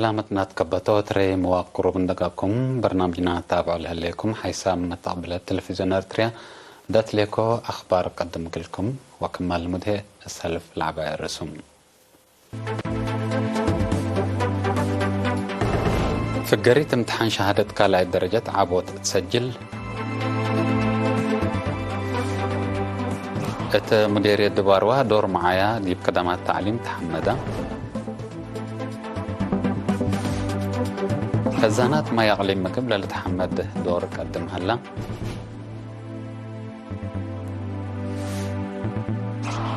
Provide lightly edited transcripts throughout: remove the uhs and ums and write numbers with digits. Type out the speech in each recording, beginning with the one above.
سلامتنا تكبتو تري مواقرو بندقاكم برنامجنا تابعوا لهليكم حيث من تقبل التلفزيون ارتريا دات ليكو اخبار قدم لكم وكمال المده السلف العباء الرسوم فقريت امتحان شهادة كالاي درجة عبوت تسجل ات مديرية دباروا دور معايا دي بقدمات تعليم تحمدا خزانات ما يغلي مكب للتحمد دور قدم هلا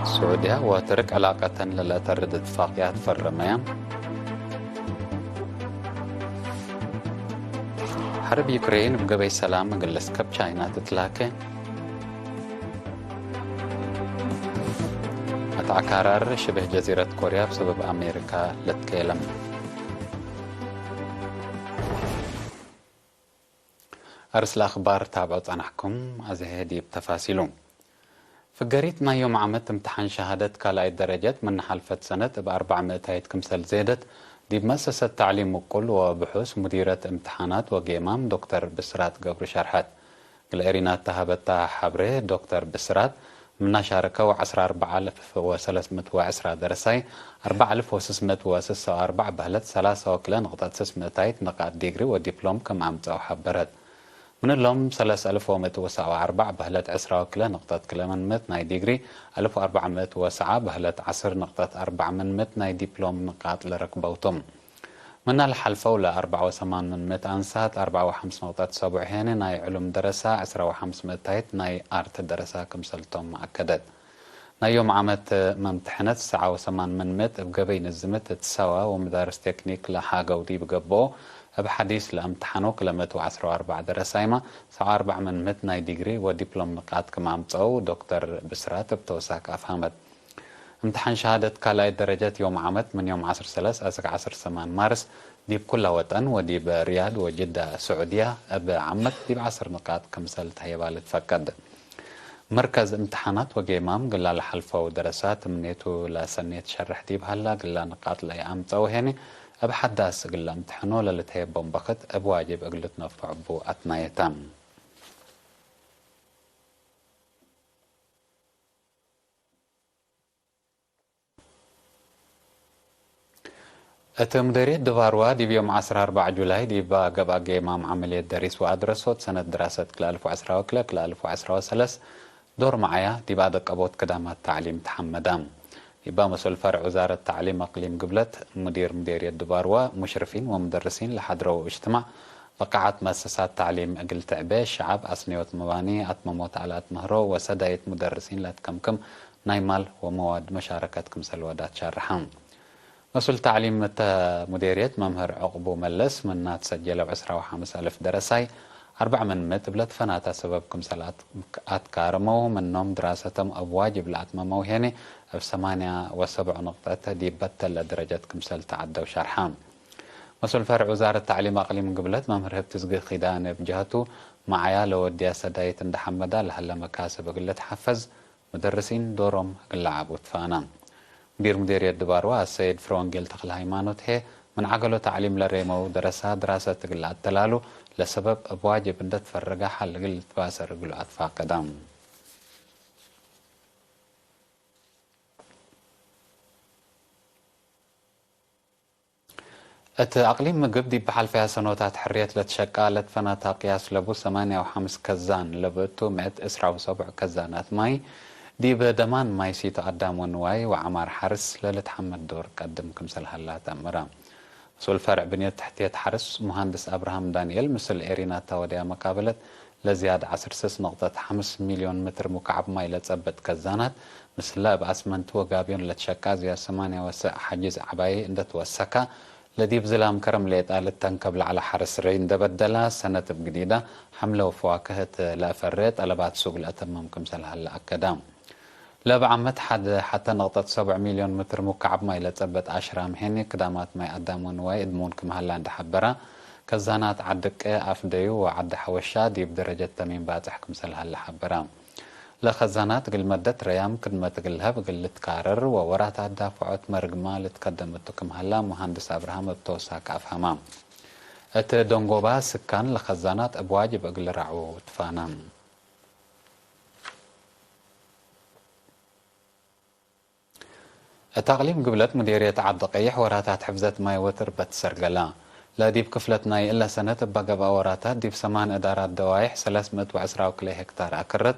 سعودية وترك علاقة للا ترد اتفاقيات فرميان حرب يوكرين بقبي سلام قلس كب چاينا تتلاكي متعكرر شبه جزيرة كوريا بسبب أمريكا لتكيلم أرسل أخبار تابعوا عنحكم أزهدي بتفاصيلهم فقريتنا يوم عمت امتحان شهادة كالاي درجات من حلفة سنة ب400 كمسل زيدت دي بمؤسسة تعليم وقل وبحوث مديرة امتحانات وقيمام دكتور بسرات قبر شرحات الإرينات تهبتها حبره دكتور بسرات من شاركوا 14310 درسي 4604 بهلت 3 وكلا نقطة 600 نقاط ديجري ودبلوم كم عم حبرت من اللهم 3104 بهلت 10 وكلا نقطة كلا من مت ناي ديجري 1407 بهلت 10 نقطة 4 من مت ناي دبلوم نقاط لركبوتم من الحلفة ولا 84 من مت أنسات 45 نقطة 7 هنا ناي علوم درسة 15 متايت ناي آرت درسة كمسلتم مؤكدت ناي يوم عمت ممتحنت 9 من مت بقبي نزمت تسوى ومدارس تكنيك لحاجة ودي بقبو بحديث لامتحانو كلمت 14 درسايما 4 من مت ناي ديجري ودبلوم نقاط كما امتصو دكتور بسرات بتوساك أفهمت امتحان شهادة كالاي درجات يوم عمت من يوم 10/3 أسك 10/8 مارس دي بكل وطن ودي برياض وجدة سعودية بعمت دي ب10 نقاط كمسلت هي بالتفقد مركز امتحانات وقيمام قلا لحلفة ودرسات منيتو لسنية شرح دي بهلا قلا نقاط لأي امتصو هيني أبحداس قلا امتحانو للتهيب بمبخت أبواجب أقلتنا في عبو أتنايتام مديرية دفاروا دي بيوم 14 جولاي دي باقبا قيمام عملية دريس وأدرسوت سنة دراسة كلا 1010 وكلا كلا 1010 دور معايا دي بعد قبوت قدامات تعليم تحمدام يبقى مسؤول فرع وزارة التعليم أقليم قبلت مديرية دباروا مشرفين ومدرسين لحضروا اجتماع فقعت مؤسسات تعليم أقل تعبيش شعب أصنيوت مباني أتمموت على أتمهرو وسدايت مدرسين لاتكمكم نايمال ومواد مشاركتكم سلوادات شارحان مسؤول تعليم مديرية ممهر عقبو ملس من تسجلوا 15,000 درسي 4 من متبلت فناتا سببكم سلات أتكارمو منهم دراستهم أبواجب لأتممو هيني ب8 و7 نقطة دي بتل لدرجتكم سل تعدوا شرحان مسؤول فرع وزارة التعليم أقليم قبلت ممهر هبتزقي خيدان بجهته معايا لو وديا سداية اندحمدا لهلا مكاسب قلت حفز مدرسين دورهم قل عبوت فانان مديرية دباروا السيد فرونجيل تخل هايمانوت هي من عقله تعليم لريمو دراسة تقل التلالو لسبب بواجب ان تفرقا حل قل تباسر قلو أطفاق قدام أقليم مقبدي بحال فيها سنوات حرية لتشكالت فناتا قياس لبو 8 و5 كزان لبتو 107 كزانات ماي دي بدمان ما يسيتو قدام ونواي وعمار حرس للتحمد دور قدم كمسل هلا تأمرا مسؤول فرع بنية تحتية حرس مهندس أبراهام دانييل مثل إيريناتا وديا مقابلة لزيادة 10.5 مليون متر مكعب ماي لتثبت كزانات مثل لا بأسمنت وقابيون لتشكا زي 8 حجز عباية اندت وسكا لدي بزلام كرم ليتقالت تنكبل على حرس رين دبدلا سنة بجديدة حملة وفواكهة لا فريت ألبات سوق الأتمام كمسل هلا أكدام لا بعمت حتى نقطة 7 مليون متر مكعب ما إلى تثبت 10 مهني قدامات ما قدامون ويدمون كم هلا عند حبرة كزانات عدك أفديو وعد حوشا دي بدرجة تمين باتح كمسل هلا حبرة لخزانات قل مدت ريام كدمة قلها بقل تكارر وورات دافعات مرقما لتقدمتكم هلا مهندس أبراهام بتوساك أفهمام ات دونغوبا سكان لخزانات أبواجب أقل رعو تفانام التقليم قبلت مديرية عبد قيح وراتات حفظت ماي وتر بتسرقلا لا ديب كفلتنا إلا سنة بقى وراتات ديب سمان إدارات دوايح 310 كيلو هكتار أكرت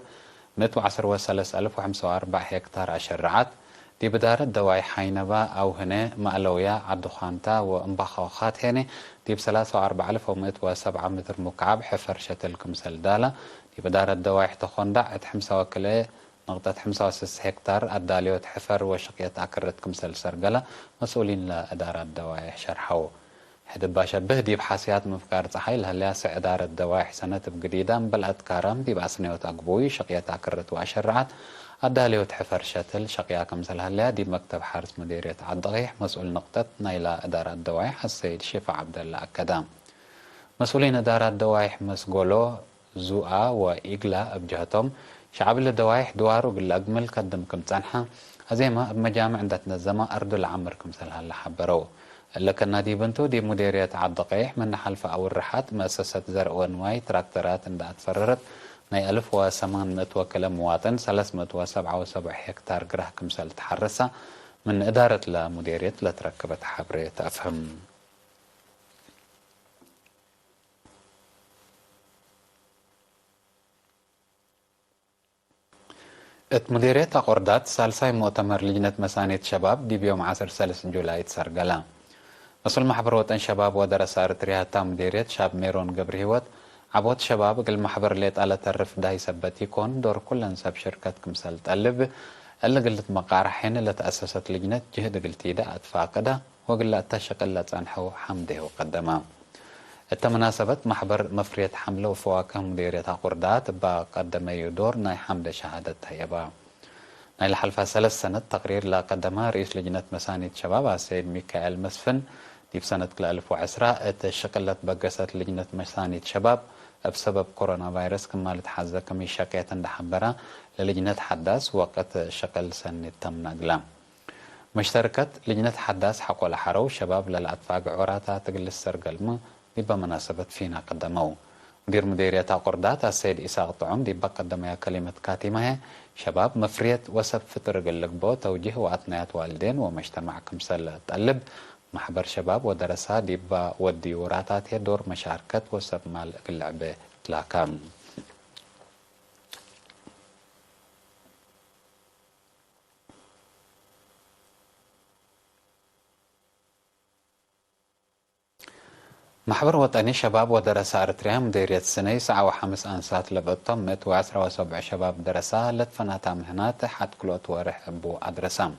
113,054 هكتار أشرعت دي بدارة دوايح حينبا أو هنا مألويا عدو خانتا وانبخوخات هنا دي ب43,107 متر مكعب حفر شتلكم سلدالة دي بدارة دوايح تخوندع اتحمسوا كلي نقطة 65 هكتار الداليوت حفر وشقية أكرتكم سلسرقلة مسؤولين لإدارة دوايح شرحوا حد باشا بهدي بحاسيات مفكار صحيح هلا إدارة دوايح سنة بجديدة بلعت كارم دي بأسنيوت أقبوي شقية أكرت وأشرعت الداليوت حفر شتل شقية كمسل هلا دي مكتب حارس مديرية عالضغيح مسؤول نقطة نايلة إدارة دوايح السيد شفا عبد الله أكدام مسؤولين إدارة دوايح مسقولو زوءا وإيقلا بجهتهم شعب الدوايح دوارو بالأجمل قدمكم تنحى أزيما بمجامع عندها تنزمة أرض العمر كمسل هلا حبرو لكن دي بنتو دي مديرية عالضقيح من حلف أو الرحات مؤسسة زرع ونواي تراكترات عندها تفررت ناي 1800 وكلا مواطن 377 هكتار قره كمسل تحرسة من إدارة لمديرية لتركبت حبرية أفهم مديرية قردات سالساي مؤتمر لجنة مسانية شباب دي بيوم 13 جولاي تسرقلا مسؤول محبر وطن شباب ودرس أرتريها تام مديرية شاب ميرون قبر هيوت عبوت شباب قل محبر ليت على ترف داي سبت يكون دور كل نسب شركة كمسال تقلب اللي قلت مقار حين اللي تأسست لجنة جهد قلتي دا أتفاقدها وقلت تشق اللي تنحو حمده وقدمه التمناسبة محبر مفرية حمله وفواكه مديرية قردات بقدم يدور ناي حمد شهادة هيبا ناي الحلفة 3 سنة تقرير لا قدمها رئيس لجنة مسانية شباب السيد ميكائيل مسفن دي بسنة 2010 اتشقلت بقست لجنة مسانية شباب بسبب كورونا فيروس كما لتحزة كمي شاكية دحبرة للجنة حداث وقت شقل سنة تم نقلام مشتركة لجنة حداث حقول حرو شباب للأطفاق عراتا تقل السرقلمة دي بمناسبة فينا قدموا مدير مديرية قردات السيد إساق طعم دي بقدم كلمة كاتمة شباب مفرية وسب فطر قلقبو توجيه وأثنيات والدين ومجتمع كمسل تقلب محبر شباب ودرسها دي ودي وراتات دور مشاركة وسب مال اللعبة تلاكام محبر وطني شباب ودرسة أرتريا مديرية السنة 5 أنسات لبطم 177 شباب درسة لتفناتا مهنات حد كلوت ورح أبو أدرسام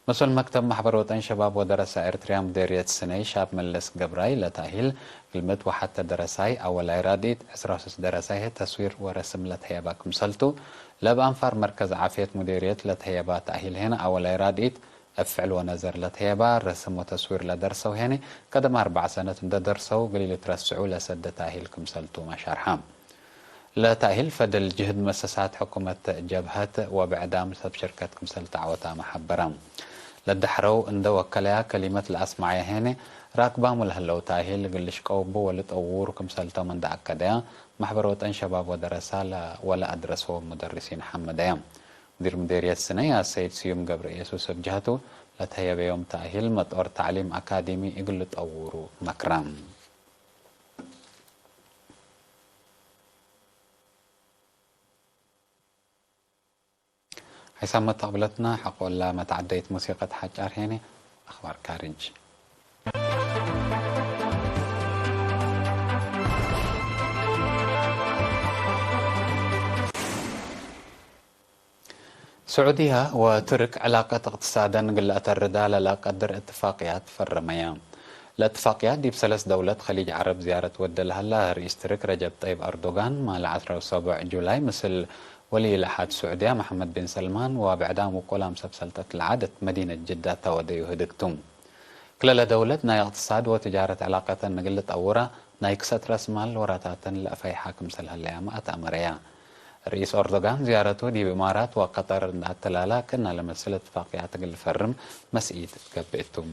مسؤول مكتب محبر وطني شباب ودرسة أرتريا مديرية السنة شاب ملس قبراي لتأهيل كلمة وحتى درساي أول إراديت 16 درساي تصوير ورسم لتهيبا كمسلتو لبأنفار مركز عافية مديرية لتهيبا تأهيل هنا أول إراديت أفعل ونظر لتهيبا رسم وتصوير لدرسو هنا قدم 4 سنة درسو قليل ترسعوا لسد تأهيل كمسلتو مشارحام لا تأهيل فدل جهد مؤسسات حكومة جبهة وبعدام سب شركة كمسل تعوتا محبرام لدحرو اند وكلها كلمة الأسمعية هنا راكبام الهلو تأهيل قلش قوبو ولتأور كمسلتو من دعك كديا محبروت أن شباب ودرسالة ولا أدرسوا مدرسين حمديا مدير مديرية السنة السيد سيوم قبر يسوس بجهته لتهيا بيوم تأهيل مطور تعليم أكاديمي يقول تأورو مكرام حسام تقبلتنا حقول لا ما تعديت موسيقى حجار هنا أخبار كارج سعودية وترك علاقة اقتصادا قلة الردالة لا قدر اتفاقيات فرميان الاتفاقيات دي بثلاث دولات خليج عرب زيارة ود لها رئيس ترك رجب طيب أردوغان مع 17 جولاي مثل ولي الأحد السعودية محمد بن سلمان وبعدام وقلام سبسلتة العادة مدينة جدة تودي وهدكتم كلا دولتنا اقتصاد وتجارة علاقة نقلة أورا نايكسات رسمال وراتات لأفاي حاكم سلها الليامات أمريا رئيس أردوغان زيارته دي بإمارات وقطر التلالا كنا لمسألة اتفاقيات الفرم مسئيد كبئتم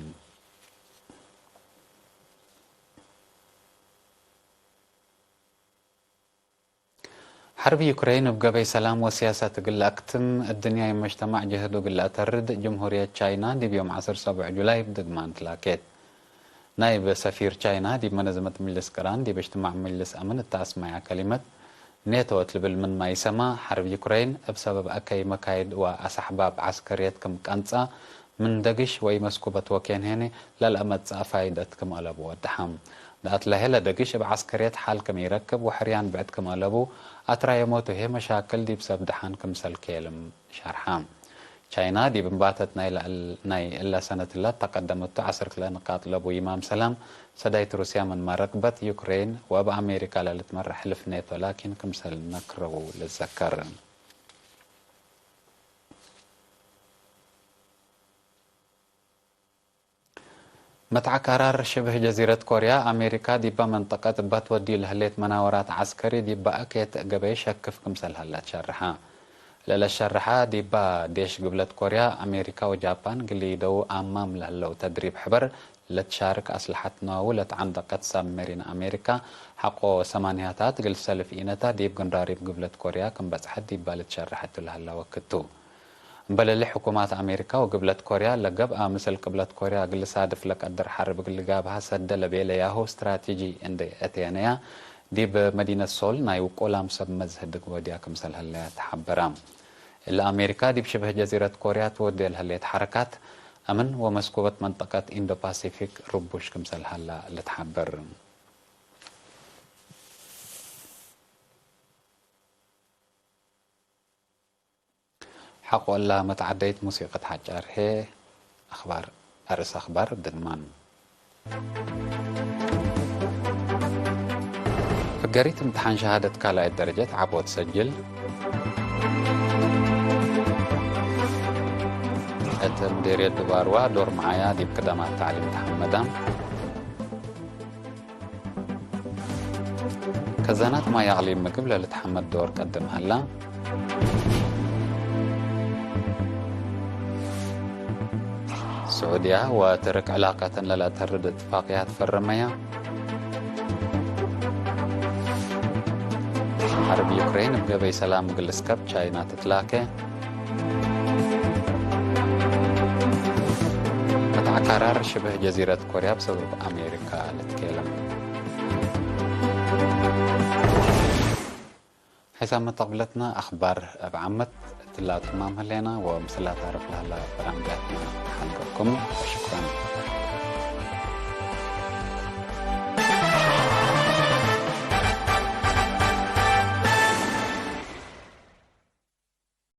حرب يوكرين بقبي سلام وسياسة تقول أكتم الدنيا المجتمع جهد وقل أترد جمهورية تشاينا دي بيوم 7 جولاي بدقمان تلاكيت نائب سفير تشاينا دي منظمة مجلس كران دي باجتماع مجلس أمن التاسمع كلمة نيتو تلبل من ما يسمى حرب يوكرين بسبب أكي مكايد وأسحباب عسكريات كم كانتا من دقش ويمسكوبة وكين هيني للأمد فايدة كم ألبو الدحام دقات لهلا دقش بعسكريات حال كم يركب وحريان بعد كم ألبو أترى يموتو هي مشاكل دي بسبب دحان كم سالكيلم شرحام تشاينا دي بمباتت ناي إلا سنة الله تقدمت 10 نقاط لابو إمام سلام سدايت روسيا من ما ركبت يوكرين وبأمريكا لتمر حلف ناتو لكن كمسل نكرو للذكر متع قرار شبه جزيرة كوريا أمريكا ديبا منطقة بتودي لهليت مناورات عسكري ديبا أكيت قبي شكف كمسل هلا تشرحها للا الشرحة ديبا ديش قبلت كوريا أمريكا وجابان قلي دو أمام لهلو تدريب حبر لتشارك أسلحة ناولت عندقة سابمرين أمريكا حقو سمانياتات قل سلف إينتا ديب قنراري بقبلت كوريا كم بس حد ديبا لتشرحت لهلا وكتو بل حكومات أمريكا وقبلت كوريا لقب مثل قبلت كوريا قل صادف لك قدر حرب قل قابها سد لبيلا ياهو استراتيجي عند أتيانيا دي بمدينة سول نايو قولام سب مزهد وديا كمسل هلا تحبرام إلا أمريكا دي بشبه جزيرة كوريا تودي هلا حركات أمن ومسكوبة منطقة إندو باسيفيك ربوش كمسل هلا لتحبر حق الله متعديت موسيقى حجار هي أخبار أرس أخبار دنمان فقريت امتحان شهادة كالا الدرجة عبوت سجل مديرية دباروا دور معايا دي بقدامات تعليم تحمدام كزانات ما يعلم مقبلة لتحمد دور قدم هلا السعودية وترك علاقة لا ترد اتفاقيات فرمية حرب يوكرين بقبي سلام قلسكب تشاينا تتلاكي قطع قرار شبه جزيرة كوريا بسبب أمريكا لتكلم حسام طبلتنا أخبار بعمت تلا تمام هلينا ومثلا تعرف لها برامجاتنا حلقكم وشكرا